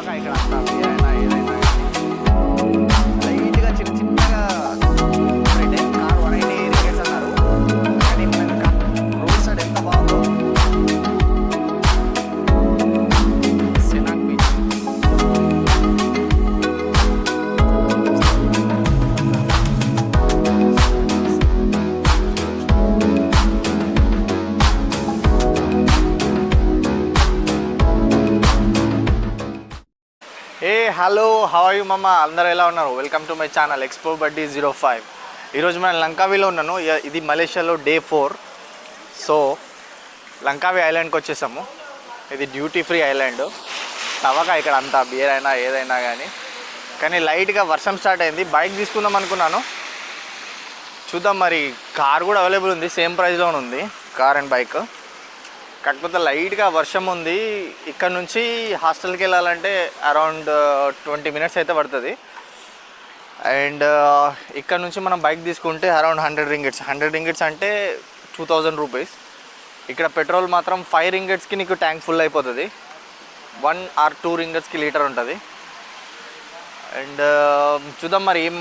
తవ్వక ఇక్కడ అంతా ఏదైనా లైట్గా చిన్న చిన్నగా అయితే కార్ 180 రింగేట్స్ అన్నారు. కానీ మనకి రోడ్ సైడ్ ఎంత బాగుందో. Cenang beach hello how are you మమ్మ, అందరూ ఎలా ఉన్నారు? Welcome to my channel explore buddy 05. ఈరోజు నేను లంకావీలో ఉన్నాను. ఇది మలేషియాలో డే 4. సో లంకావీ ఐలాండ్కి వచ్చేసాము. ఇది డ్యూటీ ఫ్రీ ఐలాండ్. తవ్వక ఇక్కడ అంతా బియర్ అయినా ఏదైనా కానీ లైట్గా వర్షం స్టార్ట్ అయింది. బైక్ తీసుకుందాం అనుకున్నాను, చూద్దాం. మరి కార్ కూడా అవైలబుల్ ఉంది, సేమ్ ప్రైస్లోనే ఉంది కార్ అండ్ బైక్. కాకపోతే లైట్గా వర్షం ఉంది. ఇక్కడ నుంచి హాస్టల్కి వెళ్ళాలంటే అరౌండ్ 20 మినిట్స్ అయితే పడుతుంది. అండ్ ఇక్కడ నుంచి మనం బైక్ తీసుకుంటే అరౌండ్ 100 రింగిట్స్ అంటే 2000 రూపీస్. ఇక్కడ పెట్రోల్ మాత్రం 5 రింగిట్స్కి నీకు ట్యాంక్ ఫుల్ అయిపోతుంది. 1 or 2 రింగిట్స్కి లీటర్ ఉంటుంది. అండ్ చూద్దాం మరి ఏం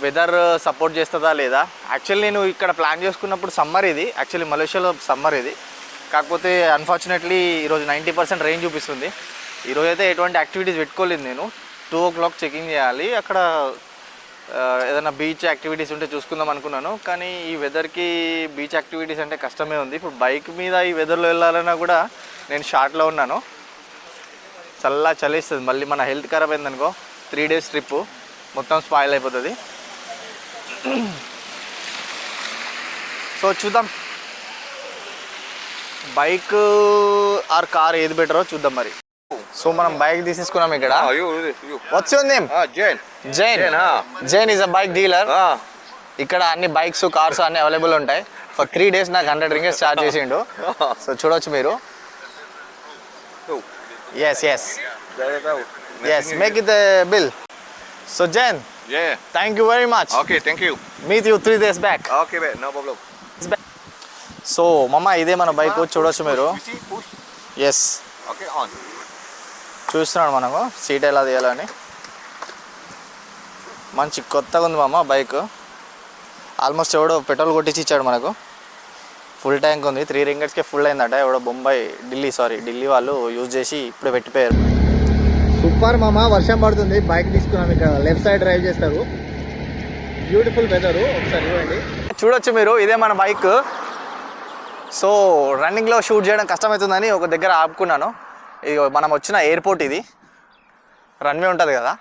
వెదర్ సపోర్ట్ చేస్తుందా లేదా. యాక్చువల్లీ నేను ఇక్కడ ప్లాన్ చేసుకున్నప్పుడు సమ్మర్, ఇది యాక్చువల్లీ మలేషియాలో సమ్మర్ ఇది. కాకపోతే అన్ఫార్చునేట్లీ ఈరోజు 90% రెయిన్ చూపిస్తుంది. ఈరోజు అయితే ఎటువంటి యాక్టివిటీస్ పెట్టుకోలేదు నేను. 2 o'clock చెకింగ్ చేయాలి. అక్కడ ఏదైనా బీచ్ యాక్టివిటీస్ ఉంటే చూసుకుందాం అనుకున్నాను. కానీ ఈ వెదర్కి బీచ్ యాక్టివిటీస్ అంటే కష్టమే ఉంది. ఇప్పుడు బైక్ మీద ఈ వెదర్లో వెళ్ళాలన్నా కూడా నేను షార్ట్లో ఉన్నాను. చలిస్తుంది. మళ్ళీ మన హెల్త్ ఖరాబ్ అయిందనుకో, 3 days ట్రిప్ మొత్తం స్పాయిల్ అయిపోతుంది. సో చూద్దాం, బైక్ ఆర్ కార్ ఏది బెటరో చూద్దాం మరి. సో మనం బైక్ తీసేసుకున్నాం ఇక్కడ. What's your name? Jain is a bike dealer. ఇక్కడ అన్ని బైక్స్ కార్స్ అన్ని అవైలబుల్ ఉంటాయి. ఫర్ 3 days నాకు 100 రింగిట్స్ చార్జ్ చేసిండు. సో చూడొచ్చు మీరు. Yes make it the bill. So Jain, thank you very much. Okay, thank you. Meet you 3 days back. Okay, no problem. So మమ్మ, ఇదే మన బైక్, చూడొచ్చు మీరు. Yes, Okay, on. చూస్తున్నాడు మనకు సీట్ ఎలా తీయాలని. మంచి కొత్తగా ఉంది మామ బైక్. ఆల్మోస్ట్ ఎవడో పెట్రోల్ కొట్టించి ఇచ్చాడు మనకు. ఫుల్ ట్యాంక్ ఉంది. 3 రింగిట్స్కే ఫుల్ అయిందట. ఎవడో ఢిల్లీ వాళ్ళు యూజ్ చేసి ఇప్పుడే పెట్టిపోయారు. సూపర్ మామ, వర్షం పడుతుంది. బైక్ తీసుకున్నాం. ఇక్కడ లెఫ్ట్ సైడ్ డ్రైవ్ చేస్తారు. Beautiful weather. ఒకసారి చూడండి, చూడొచ్చు మీరు. ఇదే మన బైక్. సో రన్నింగ్లో షూట్ చేయడం కష్టమవుతుందని ఒక దగ్గర ఆపుకున్నాను. ఇది మనం వచ్చిన ఎయిర్పోర్ట్, ఇది రన్వే ఉంటుంది కదా.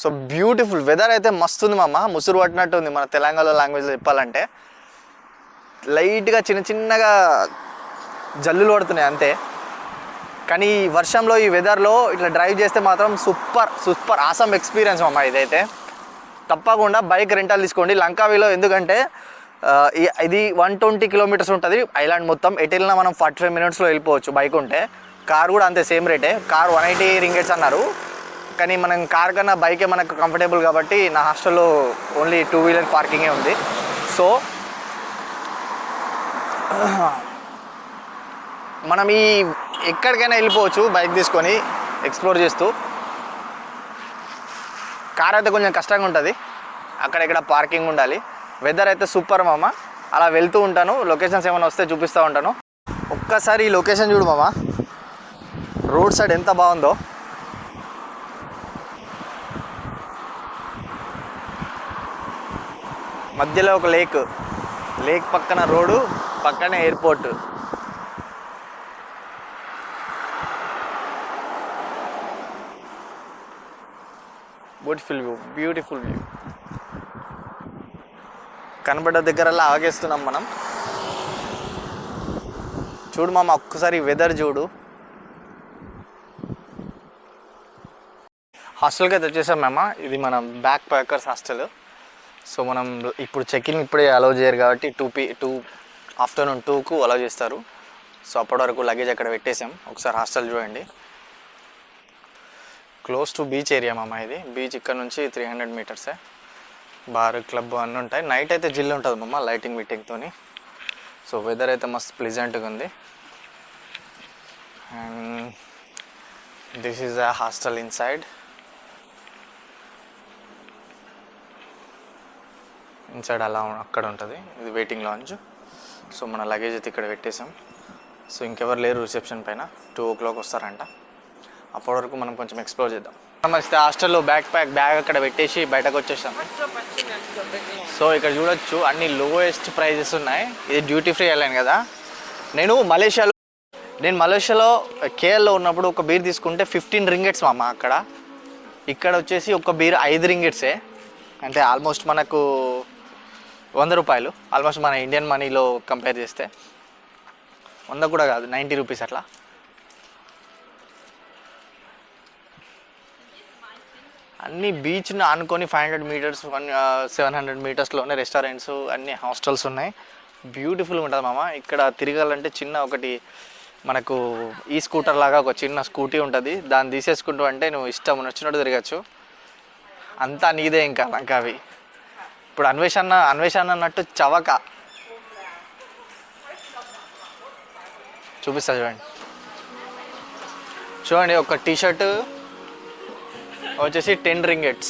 సో బ్యూటిఫుల్ వెదర్ అయితే మస్తు ఉంది మామ. ముసురు పట్టినట్టు ఉంది మన తెలంగాణ లాంగ్వేజ్లో చెప్పాలంటే. లైట్గా చిన్నగా జల్లులు పడుతున్నాయి అంతే. కానీ ఈ వర్షంలో, ఈ వెదర్లో ఇట్లా డ్రైవ్ చేస్తే మాత్రం సూపర్ ఆసమ్ ఎక్స్పీరియన్స్ మామ. ఇదైతే తప్పకుండా బైక్ రెంటల్ తీసుకోండి లంకావీలో. ఎందుకంటే ఇది 120 kilometers ఉంటుంది ఐలాండ్ మొత్తం. ఎటు వెళ్ళినా మనం 45 minutesలో వెళ్ళిపోవచ్చు బైక్ ఉంటే. కార్ కూడా అంతే, సేమ్ రేటే. కార్ 180 రింగిట్స్ అన్నారు. కానీ మనం కార్ కన్నా బైకే మనకు కంఫర్టబుల్ కాబట్టి నా హాస్టల్లో ఓన్లీ 2-wheeler పార్కింగే ఉంది. సో మనం ఎక్కడికైనా వెళ్ళిపోవచ్చు బైక్ తీసుకొని ఎక్స్ప్లోర్ చేస్తూ. కార్ అయితే కొంచెం కష్టంగా ఉంటుంది, అక్కడెక్కడ పార్కింగ్ ఉండాలి. వెదర్ అయితే సూపర్ మామ. అలా వెళ్తూ ఉంటాను, లొకేషన్స్ ఏమైనా వస్తే చూపిస్తూ ఉంటాను. ఒక్కసారి ఈ లొకేషన్ చూడు మామ, రోడ్ సైడ్ ఎంత బాగుందో. మధ్యలో ఒక లేక్ పక్కన రోడ్డు, పక్కనే ఎయిర్పోర్ట్. Beautiful view. కనబడ్డ దగ్గరలా ఆగేస్తున్నాం మనం. చూడు మామ, ఒక్కసారి వెదర్ చూడు. హాస్టల్కి అయితే వచ్చేసాం మామ. ఇది మన బ్యాక్ ప్యాకర్స్ హాస్టల్. సో మనం ఇప్పుడు చెక్ఇన్ ఇప్పుడే అలౌ చేయరు కాబట్టి ఆఫ్టర్నూన్ 2కు అలౌ చేస్తారు. సో అప్పటి వరకు లగేజ్ అక్కడ పెట్టేసాం. ఒకసారి హాస్టల్ చూడండి. క్లోజ్ టు బీచ్ ఏరియా మామ. ఇది బీచ్ ఇక్కడ నుంచి 300 meters. బార్, క్లబ్ అన్నీ ఉంటాయి. నైట్ అయితే జిల్ ఉంటుంది మామ, లైటింగ్ విటింగ్తోని. సో వెదర్ అయితే మస్తు ప్లెజెంట్గా ఉంది. And this is a hostel inside. Inside అలా అక్కడ ఉంటుంది, ఇది వెయిటింగ్ లాంజ్. సో మన లగేజ్ అయితే ఇక్కడ పెట్టేసాం. సో ఇంకెవరు లేరు రిసెప్షన్ పైన, 2 o'clock వస్తారంట. అప్పటి వరకు మనం కొంచెం ఎక్స్ప్లోర్ చేద్దాం. నమస్తే. హాస్టల్లో బ్యాగ్ అక్కడ పెట్టేసి బయటకు వచ్చేసాం. సో ఇక్కడ చూడొచ్చు అన్ని లోయెస్ట్ ప్రైజెస్ ఉన్నాయి. ఇది డ్యూటీ ఫ్రీ ఎయిర్లైన్ కదా. నేను మలేషియాలో కేఎల్లో ఉన్నప్పుడు ఒక బీర్ తీసుకుంటే 15 ringgits మామ అక్కడ. ఇక్కడ వచ్చేసి ఒక బీర్ 5 ringgits, అంటే ఆల్మోస్ట్ మనకు 100 రూపాయలు. ఆల్మోస్ట్ మన ఇండియన్ మనీలో కంపేర్ చేస్తే 100 కూడా కాదు, 90 రూపీస్ అట్లా. అన్ని బీచ్ని ఆనుకొని 500 meters 700 metersలోనే రెస్టారెంట్స్, అన్ని హాస్టల్స్ ఉన్నాయి. బ్యూటిఫుల్గా ఉంటుంది మామ. ఇక్కడ తిరగాలంటే చిన్న ఒకటి మనకు ఈ స్కూటర్ లాగా ఒక చిన్న స్కూటీ ఉంటుంది, దాన్ని తీసేసుకుంటూ అంటే నువ్వు ఇష్టం వచ్చినట్టు తిరగచ్చు. అంతా నీదే ఇంకా లంకావి. ఇప్పుడు అన్వేషణ అన్నట్టు చవక చూపిస్తా చూడండి. ఒక టీషర్ట్ వచ్చేసి 10 ringgits.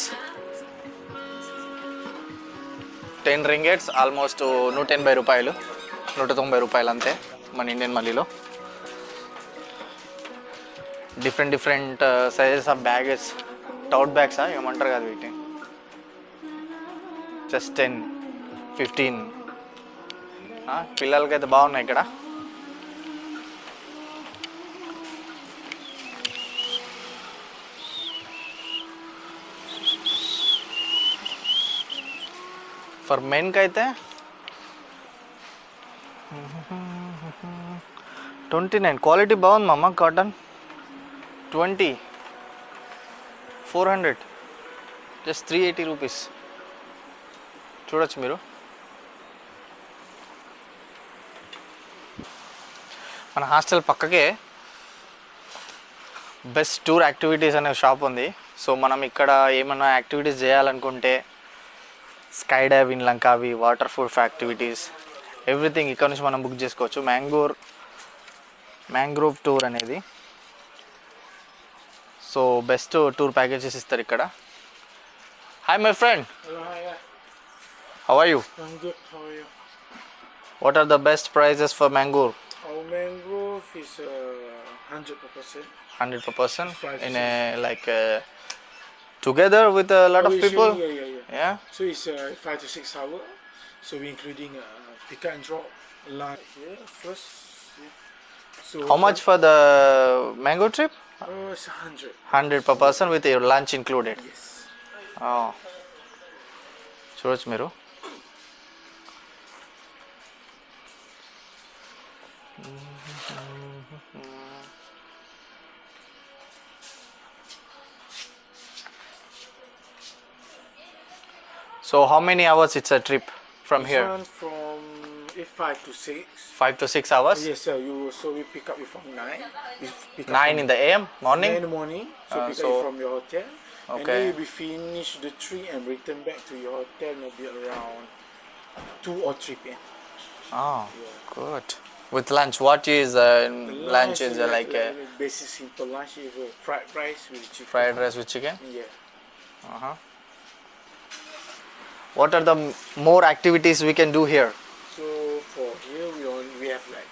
10 ringgits ఆల్మోస్ట్ 180 రూపాయలు, 190 రూపాయలు అంతే మన ఇండియన్ మనీలో. డిఫరెంట్ సైజెస్ ఆఫ్ బ్యాగెస్, టౌట్ బ్యాగ్సా ఏమంటారు కదా వీటిని. జస్ట్ 10, 15. పిల్లలకైతే బాగున్నాయి ఇక్కడ. ఫర్ మెన్కి అయితే 29. క్వాలిటీ బాగుంది మామ. Cotton 20, 400, just 380 rupees. చూడొచ్చు మీరు. మన హాస్టల్ పక్కకే బెస్ట్ టూర్ యాక్టివిటీస్ అనే షాప్ ఉంది. సో మనం ఇక్కడ ఏమైనా యాక్టివిటీస్ చేయాలనుకుంటే skydive in Langkawi, waterproof activities, everything ఇక్కడ నుంచి మనం బుక్ చేసుకోవచ్చు. మ్యాంగ్రోవ్ టూర్ అనేది. సో బెస్ట్ టూర్ ప్యాకేజెస్ ఇస్తారు ఇక్కడ. Hi my friend. How are you? I'm good. How are you? What are the best prices for mangrove? Our mangrove is 100 per person. 100 per person? 5 In a together with a lot of people? Yeah? So it's 5 to 6 hours. So we're including pick and drop lunch here first. Yeah. So How much for the mango trip? It's 100. 100 per person with your lunch included? Yes. Oh. చూడొచ్చు మీరు. So how many hours it's a trip from This here? one from 5 to 6. 5 to 6 hours? Yes, sir. So we pick up you from 9. We pick up 9 from in the AM, 9 morning? in the morning. So pick up so- you from your hotel. And Okay. then you'll be finish the trip and return back to your hotel maybe around 2 or 3 p.m. Oh, good. With lunch, what is lunch is like basic simple lunch is fried rice with chicken. fried rice with chicken? Yeah. Uh-huh. What are the more activities we can do here? So for here we have like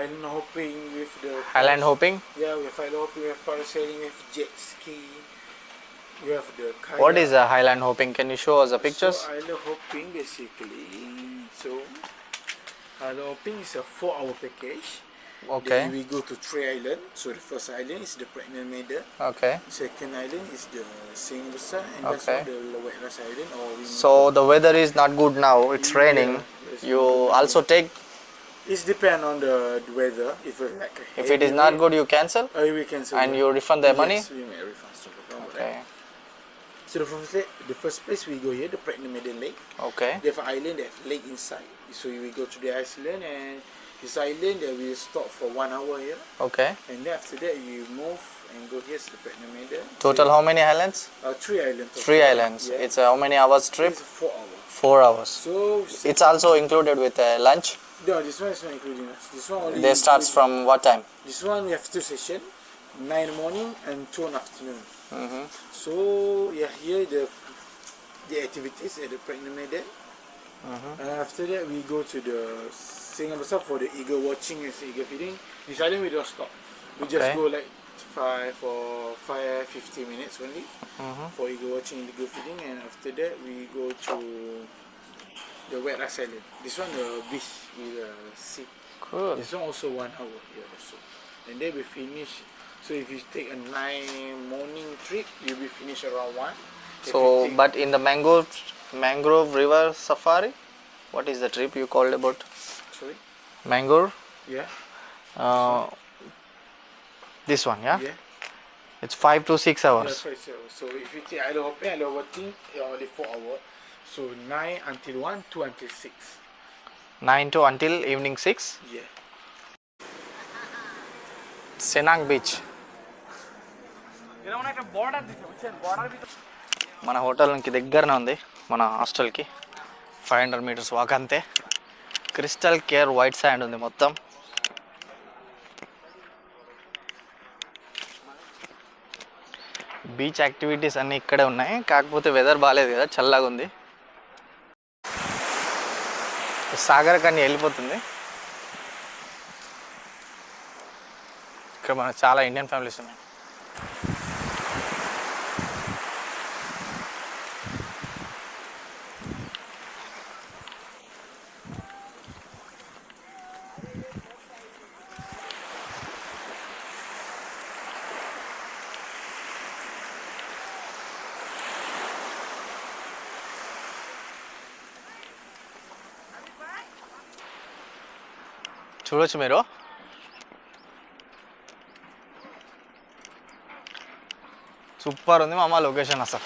island hopping with the Island hopping? Yeah, we have island hopping, we have parasailing, we have jet ski, we have the kayak. What is highland hopping? Can you show us the pictures? So island hopping basically. So island hopping is a 4-hour package. Okay. Then we go to 3 islands. So the first island is the Pregnant Maiden. Okay. Second island is the Singing Besar, and that's Okay. the Lewet Ras Island. Or we So the weather is not good now. It's raining. Yes. You also take. It's depend on the weather. If it's like a If it is not good, you cancel we cancel. and you refund the money. Yes, we may refund. So, no problem. Okay. So the first place we go here, the Pregnant Maiden Lake. Okay. They have an island, they have lake inside. So we go to the island, and this island that we stop for 1 hour here, Okay. and then after that you move and go here to the Pregnant Maiden. Total how many islands? 3 islands. total. 3 islands. Yeah. It's how many hours trip? It's 4 hours. 4 hours. So It's also included with lunch. no, this one is not including us. This one only. They starts from what time? This one we have 2 sessions. 9 morning and 2 in afternoon. Mm-hmm. So yeah, here the activities at the pregnant maiden. And after that we go to the Singapore for the eagle watching and eagle feeding. In Thailand we don't stop. We just Okay. go like 50 minutes only for eagle watching and eagle feeding, and after that we go to the wet rice island. This one the beach with sea. Cool. This one also 1 hour here also. And then we finish. So if you take a 9 morning trip, you'll be finished around 1. If So, you take- but in the mangrove river safari, what is the trip you called about? Sorry? Mangrove? Yeah? This one, yeah? Yeah? It's 5 to 6 Yeah, hours. so if you take either open or working, only 4 hours. So 9 until 1, 2 until 6. 9 to until evening 6. Yeah. సెనాంగ్ beach. మన హోటల్కి దగ్గరనే ఉంది, మన హాస్టల్కి 500 meters walk అంతే. Crystal care white sand ఉంది మొత్తం. Beach activities అన్నీ ఇక్కడే ఉన్నాయి, కాకపోతే వెదర్ బాగాలేదు కదా, చల్లగా ఉంది. సాగర్ కన్నీ వెళ్ళిపోతుంది. ఇక్కడ మనకు చాలా ఇండియన్ ఫ్యామిలీస్ ఉన్నాయి. చూడొచ్చు మీరు, సూపర్ ఉంది మామ లొకేషన్ అసలు.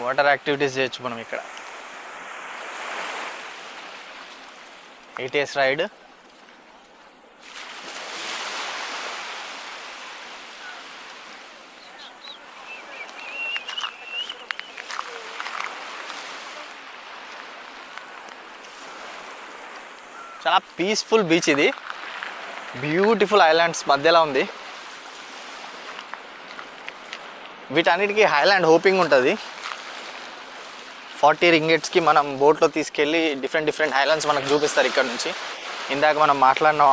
వాటర్ యాక్టివిటీస్ చేయొచ్చు మనం ఇక్కడ. ATS రైడ్, చాలా పీస్ఫుల్ బీచ్ ఇది. బ్యూటిఫుల్ ఐలాండ్స్ మధ్యలో ఉంది. వీటన్నిటికీ హైలాండ్ హోపింగ్ ఉంటుంది. 40 ringgitsకి మనం బోట్లో తీసుకెళ్ళి డిఫరెంట్ ఐలాండ్స్ మనకు చూపిస్తారు ఇక్కడ నుంచి. ఇందాక మనం మాట్లాడిన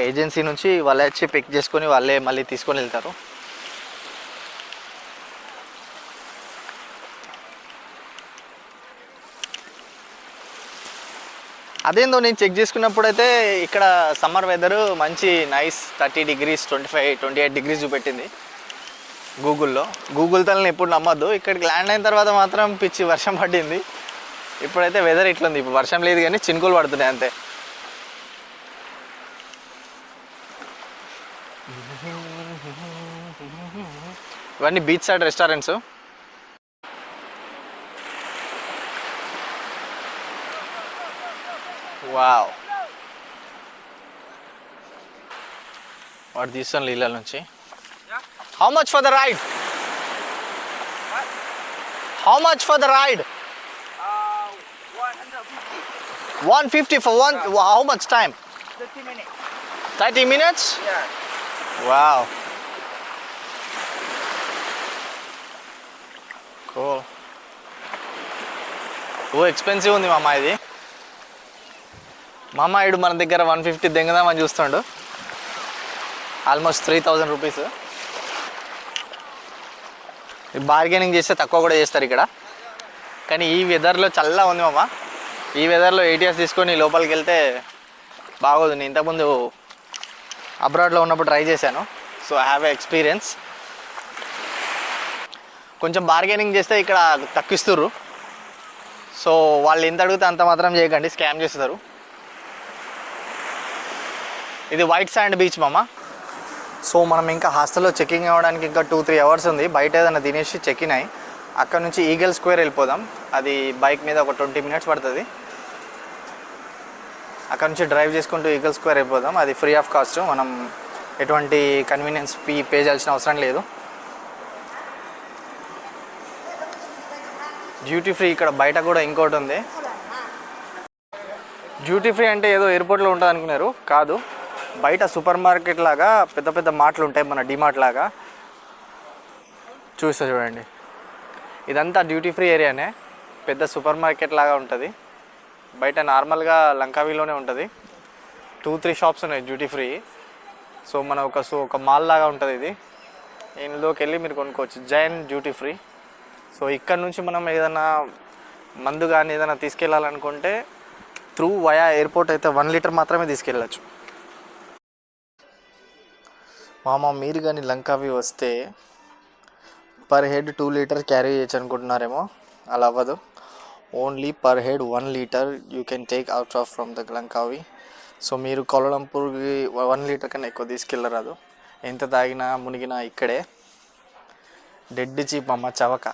ఏజెన్సీ నుంచి వాళ్ళే వచ్చి పిక్ చేసుకొని వాళ్ళే మళ్ళీ తీసుకొని వెళ్తారు. అదేందో నేను చెక్ చేసుకున్నప్పుడు అయితే ఇక్కడ సమ్మర్ వెదరు మంచి నైస్ 30 degrees 25-28 degrees చూపెట్టింది గూగుల్లో. గూగుల్ తలని ఎప్పుడు నమ్మద్దు. ఇక్కడికి ల్యాండ్ అయిన తర్వాత మాత్రం పిచ్చి వర్షం పడింది. ఇప్పుడైతే వెదర్ ఇట్లుంది. ఇప్పుడు వర్షం లేదు కానీ చినుకులు పడుతున్నాయి అంతే. ఇవన్నీ బీచ్ సైడ్ రెస్టారెంట్స్. వావ్, వాడు తీస్తాను నీళ్ళ నుంచి. How much for the ride? How much for the ride? 150 for one. How much time? 30 minutes. 30 minutes? Yeah. Wow. Cool. Expensive ఉంది మామ ఇది. మామ ఇడు మన దగ్గర 150 దెంగదామని చూస్తాడు. Almost 3000 rupees. బార్గెనింగ్ చేస్తే తక్కువ కూడా చేస్తారు ఇక్కడ. కానీ ఈ వెదర్లో చల్లగా ఉంది మామ. ఈ వెదర్లో ATS తీసుకొని లోపలికి వెళ్తే బాగోదు. నేను ఇంతకుముందు అబ్రాడ్లో ఉన్నప్పుడు ట్రై చేశాను. So I have a experience. కొంచెం బార్గెనింగ్ చేస్తే ఇక్కడ తక్కువిస్తుర్రు. సో వాళ్ళు ఎంత అడిగితే అంత మాత్రం చేయకండి, స్కామ్ చేస్తారు. ఇది వైట్ శాండ్ బీచ్ మామ. సో మనం ఇంకా హాస్టల్లో చెకింగ్ అవ్వడానికి ఇంకా 2-3 hours ఉంది. బయట ఏదైనా తినేసి చెక్ఇన్ అయ్యి అక్కడ నుంచి ఈగల్ స్క్వేర్ వెళ్ళిపోదాం. అది బైక్ మీద ఒక 20 minutes పడుతుంది. అక్కడ నుంచి డ్రైవ్ చేసుకుంటూ ఈగల్ స్క్వేర్ వెళ్ళిపోదాం. అది ఫ్రీ ఆఫ్ కాస్ట్. మనం ఎటువంటి కన్వీనియన్స్ పే చేయాల్సిన అవసరం లేదు. డ్యూటీ ఫ్రీ ఇక్కడ బయట కూడా ఇంకోటి ఉంది. డ్యూటీ ఫ్రీ అంటే ఏదో ఎయిర్పోర్ట్లో ఉంటుంది అనుకున్నారు, కాదు. బయట సూపర్ మార్కెట్ లాగా పెద్ద పెద్ద మార్ట్లు ఉంటాయి, మన డిమార్ట్ లాగా. చూస్తా చూడండి, ఇదంతా డ్యూటీ ఫ్రీ ఏరియానే, పెద్ద సూపర్ మార్కెట్ లాగా ఉంటుంది. బయట నార్మల్గా లంకావీలోనే ఉంటుంది. 2-3 షాప్స్ ఉన్నాయి డ్యూటీ ఫ్రీ. సో మన ఒక మాల్ లాగా ఉంటుంది ఇది. ఇందులోకి వెళ్ళి మీరు కొనుక్కోవచ్చు, జైన్ డ్యూటీ ఫ్రీ. సో ఇక్కడ నుంచి మనం ఏదైనా మందు కానీ ఏదైనా తీసుకెళ్ళాలనుకుంటే త్రూ వయా ఎయిర్పోర్ట్ అయితే 1 లీటర్ మాత్రమే తీసుకెళ్ళచ్చు. మీరు కానీ లంకావి వస్తే పర్ హెడ్ 2 లీటర్ క్యారీ చేయొచ్చు అనుకుంటున్నారేమో, అలా అవ్వదు. Only per head 1 litre you can take out of from the లంకావి. So మీరు కౌలాలంపూర్కి 1 లీటర్ కన్నా ఎక్కువ తీసుకెళ్ళరాదు. ఎంత తాగినా మునిగినా ఇక్కడే. డెడ్ చీప్ చవక.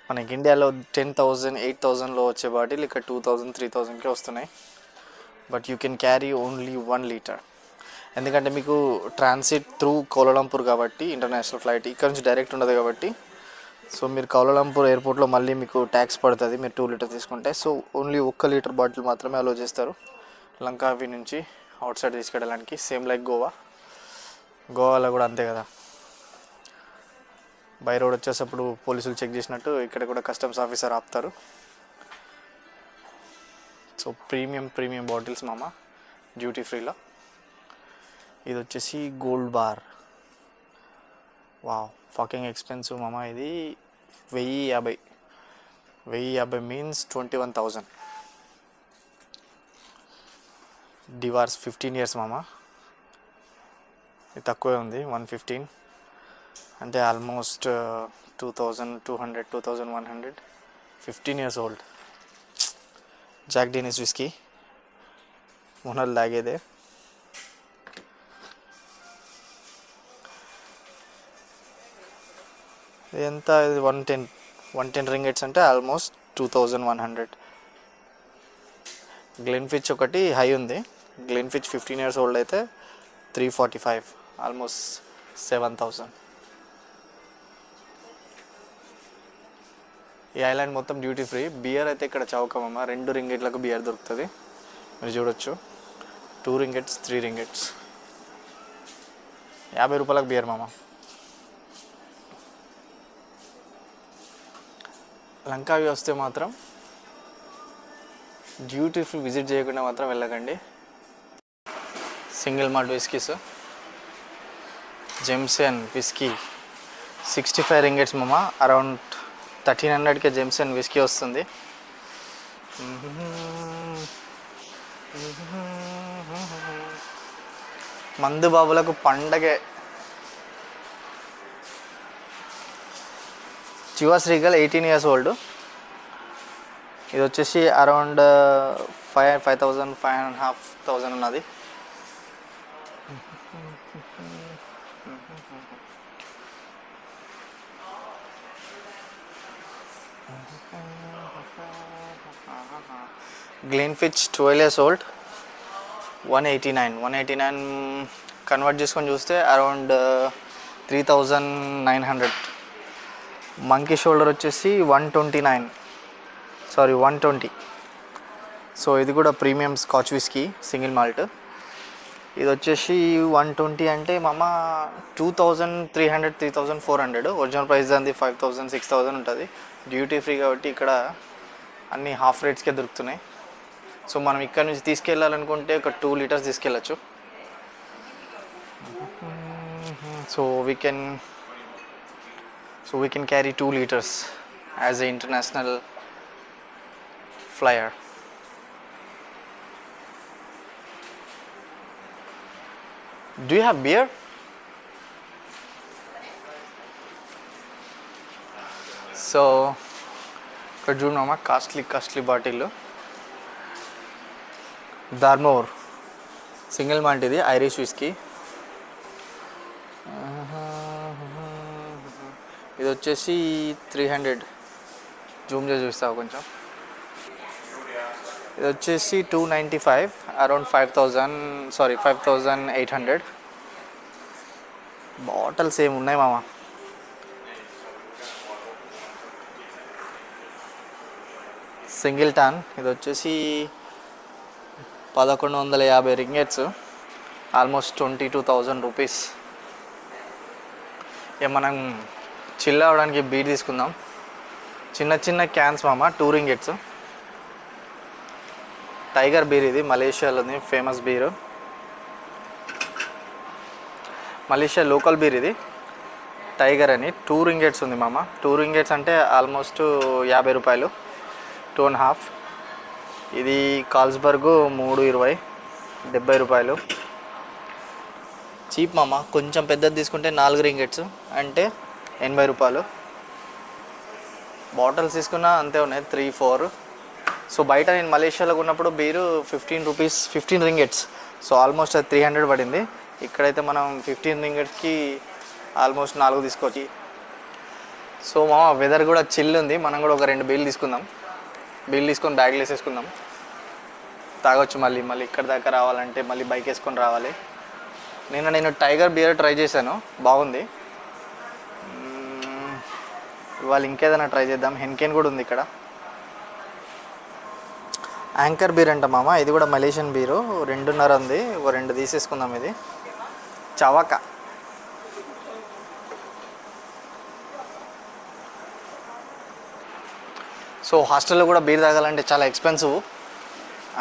మనకి ఇండియాలో 10,000 8,000లో వచ్చే బాటిల్ ఇక్కడ 2,000 3,000కే వస్తున్నాయి. But you can carry only 1 litre. ఎందుకంటే మీకు ట్రాన్సిట్ త్రూ కౌలాలంపూర్ కాబట్టి, ఇంటర్నేషనల్ ఫ్లైట్ ఇక్కడ నుంచి డైరెక్ట్ ఉండదు కాబట్టి. సో మీరు కౌలాలంపూర్ ఎయిర్పోర్ట్లో మళ్ళీ మీకు ట్యాక్స్ పడుతుంది మీరు 2 లీటర్ తీసుకుంటే. సో ఓన్లీ 1 లీటర్ బాటిల్ మాత్రమే అలో చేస్తారు లంకావి నుంచి అవుట్ సైడ్ తీసుకెళ్ళడానికి. సేమ్ లైక్ గోవాలో కూడా అంతే కదా. బై రోడ్ వచ్చేటప్పుడు పోలీసులు చెక్ చేసినట్టు ఇక్కడ కూడా కస్టమ్స్ ఆఫీసర్ ఆపుతారు. సో ప్రీమియం బాటిల్స్ డ్యూటీ ఫ్రీలో. ఇది వచ్చేసి gold bar. Wow, fucking expensive ఇది. 1,050 మీన్స్ 21,000. డివార్స్ 15 years ఇది తక్కువే ఉంది, 115 అంటే almost 2,200 2,100. 15 years old. Jack Daniel's whisky మొన్న తాగేదే. ఎంత 110 ringgits అంటే ఆల్మోస్ట్ 2,100. గ్లెన్ఫిచ్ ఒకటి హై ఉంది. గ్లెన్ఫిచ్ 15 years old అయితే 345, ఆల్మోస్ట్ 7,000. ఈ ఐలాండ్ మొత్తం డ్యూటీ ఫ్రీ. బియర్ అయితే ఇక్కడ చౌక 2 రింగిట్లకు బియర్ దొరుకుతుంది. మీరు చూడొచ్చు, 2 ringgits 3 ringgits. 50 రూపాయలకు బియర్ లంకావి వస్తే మాత్రం డ్యూటీ ఫ్రీ విజిట్ చేయకుండా మాత్రం వెళ్ళకండి. Single malt whiskies, Jameson whisky 65 ringgits around 1,300కే జెమ్సన్ విస్కీ వస్తుంది. మందు బాబులకు పండగే. Chivas Regal 18 years old. ఇది వచ్చేసి అరౌండ్ 5,000 5,500 ఉన్నది. గ్లెన్ఫిచ్ 12 years old, 189 కన్వర్ట్ చేసుకొని చూస్తే అరౌండ్ 3,900. మంకీ షోల్డర్ వచ్చేసి 120. సో ఇది కూడా premium scotch whisky single malt. ఇది వచ్చేసి 120 అంటే 2,300 3,400. ఒరిజినల్ ప్రైస్ అంది 5,000 6,000 ఉంటుంది. డ్యూటీ ఫ్రీ కాబట్టి ఇక్కడ అన్ని హాఫ్ రేట్స్కే దొరుకుతున్నాయి. సో మనం ఇక్కడ నుంచి తీసుకెళ్ళాలనుకుంటే ఒక 2 liters తీసుకెళ్ళచ్చు. So we can carry 2 liters as an international flyer. Do you have beer? So ఇక్కడ చూడమా కాస్ట్లీ బాటిల్. డార్మోర్ సింగిల్ మాల్ట్, ఇది ఐరిష్ విస్కీ. ఇది వచ్చేసి 300. జూమ్ చేసి చూస్తావు కొంచెం. ఇది వచ్చేసి 295, అరౌండ్ 5,800. బాటిల్స్ ఏమి ఉన్నాయి సింగిల్ టాన్. ఇది వచ్చేసి 1150 రింగెట్స్, ఆల్మోస్ట్ 22,000 రూపీస్. ఇక మనం చిల్ అవ్వడానికి బీర్ తీసుకుందాం. చిన్న చిన్న క్యాన్స్ మామ, 2 రింగెట్స్. టైగర్ బీర్, ఇది మలేషియాలోని famous beer, Malaysia local beer ఇది, టైగర్ అని. 2 రింగెట్స్ ఉంది మామ. 2 రింగెట్స్ అంటే ఆల్మోస్ట్ 50 రూపాయలు, 2.5. ఇది కాల్స్బర్గ్ 3.20, 70 రూపాయలు. చీప్ మామ. కొంచెం పెద్దది తీసుకుంటే 4 రింగెట్స్ అంటే 80 రూపాయలు. బాటిల్స్ తీసుకున్నా అంతే ఉన్నాయి, 3-4. సో బయట నేను మలేషియాలో ఉన్నప్పుడు బీరు 15 రూపీస్, 15 రింగెట్స్. సో ఆల్మోస్ట్ అది 300 పడింది. ఇక్కడైతే మనం 15 రింగెట్స్కి ఆల్మోస్ట్ 4 తీసుకోవచ్చు. సో మామ వెదర్ కూడా చిల్ ఉంది. మనం కూడా ఒక 2 బీర్లు తీసుకుందాం. బీర్లు తీసుకొని బ్యాగ్లు వేసేసుకుందాం, తాగొచ్చు. మళ్ళీ ఇక్కడ దాకా రావాలంటే మళ్ళీ బైక్ వేసుకొని రావాలి. నేను టైగర్ బియర్ ట్రై చేశాను, బాగుంది. ఇవాళ ఇంకేదైనా ట్రై చేద్దాం. హెన్కెన్ కూడా ఉంది ఇక్కడ. యాంకర్ బీర్ అంట మామ, ఇది కూడా మలేషియన్ బీరు, 2.5 ఉంది. ఒక 2 తీసేసుకుందాం. ఇది చవక. సో హాస్టల్లో కూడా బీర్ తాగాలంటే చాలా ఎక్స్పెన్సివ్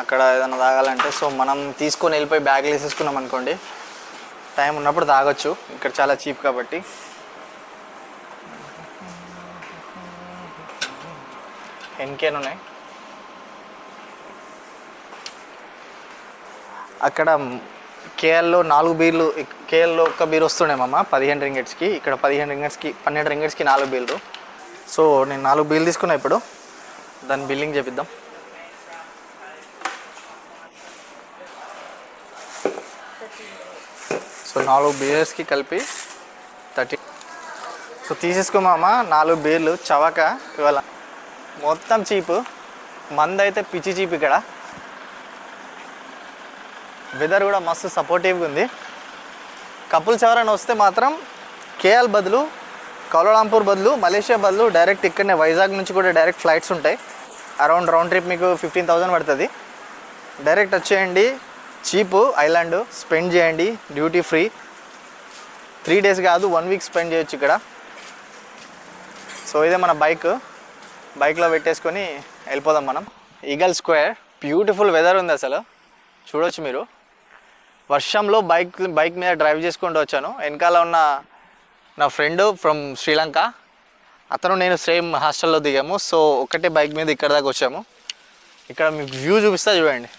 అక్కడ ఏదైనా తాగాలంటే. సో మనం తీసుకొని వెళ్ళిపోయి బ్యాగ్లు వేసేసుకున్నాం అనుకోండి, టైం ఉన్నప్పుడు తాగొచ్చు. ఇక్కడ చాలా చీప్ కాబట్టి. హెన్కెన్ ఉన్నాయి అక్కడ. కేఎల్లో 4 బీర్లు, కేఎల్లో ఒక్క బీర్ వస్తుండే మామ 15 రింగెట్స్కి. ఇక్కడ 15 రింగెట్స్కి, 12 రింగెట్స్కి 4 బీర్లు. సో నేను 4 బీర్లు తీసుకున్నా. ఇప్పుడు దాన్ని బిల్లింగ్ చేపిద్దాం. సో 4 బీర్స్కి కలిపి 30. సో తీసేసుకోమామా 4 బీర్లు చవక. ఇవాళ మొత్తం చీపు. మంది అయితే పిచ్చి చీప్. ఇక్కడ వెదర్ కూడా మస్తు సపోర్టివ్గా ఉంది. కపుల్స్ ఎవరైనా వస్తే మాత్రం కేఎల్ బదులు, కౌలాలంపూర్ బదులు, మలేషియా బదులు డైరెక్ట్ ఇక్కడనే వైజాగ్ నుంచి కూడా డైరెక్ట్ ఫ్లైట్స్ ఉంటాయి. అరౌండ్ రౌండ్ ట్రిప్ మీకు 15,000 పడుతుంది. డైరెక్ట్ వచ్చేయండి. చీపు ఐలాండ్ స్పెండ్ చేయండి, డ్యూటీ ఫ్రీ. 3 డేస్ కాదు 1 వీక్ స్పెండ్ చేయొచ్చు ఇక్కడ. సో ఇదే మన బైక్లో పెట్టేసుకొని వెళ్ళిపోదాం మనం. ఈగల్ స్క్వేర్ బ్యూటిఫుల్ వెదర్ ఉంది అసలు, చూడొచ్చు మీరు. వర్షంలో బైక్ మీద డ్రైవ్ చేసుకుంటూ వచ్చాను. వెనకాల ఉన్న నా ఫ్రెండ్ ఫ్రమ్ శ్రీలంక, అతను నేను సేమ్ హాస్టల్లో దిగాము. సో ఒకటే బైక్ మీద ఇక్కడ దాకా వచ్చాము. ఇక్కడ మీకు వ్యూ చూపిస్తా చూడండి.